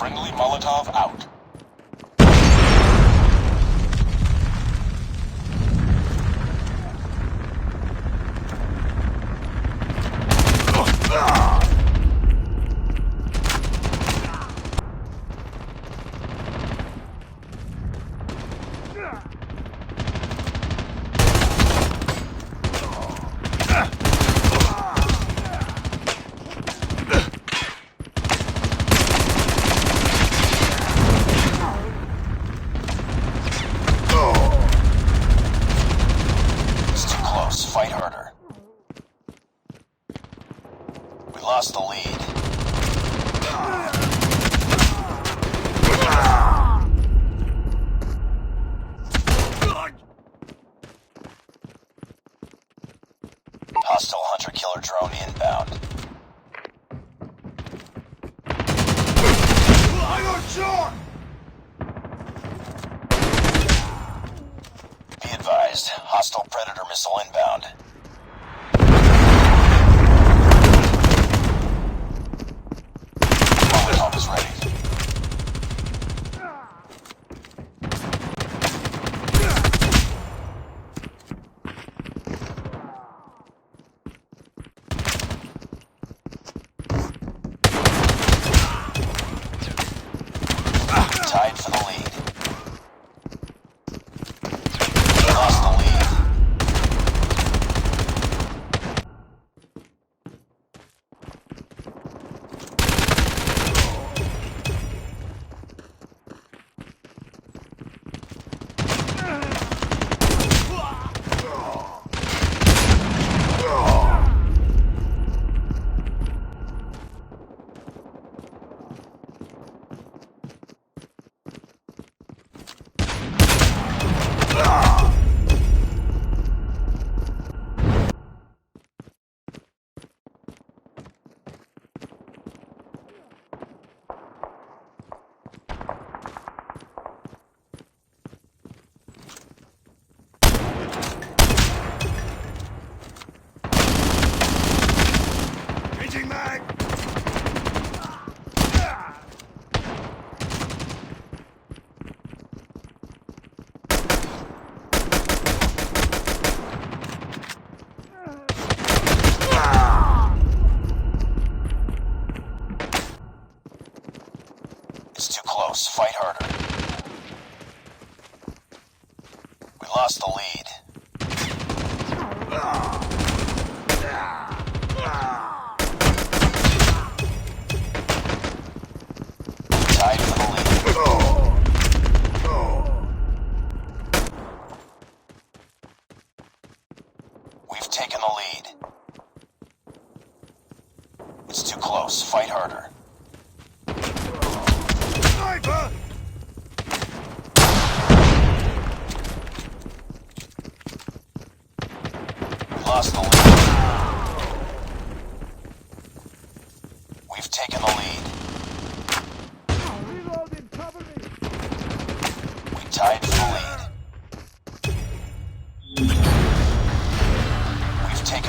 Friendly Molotov out. Fight harder. We lost the lead. Hostile hunter-killer drone inbound. I got shot! Be advised, hostile Predator missile inbound. Molotov is ready. Tied for the lead. Lost the lead. Changing mag! It's too close. Fight harder. We lost the lead. Tied for the lead. We've taken the lead. It's too close. Fight harder. Sniper! We lost the lead. We've taken the lead. We tied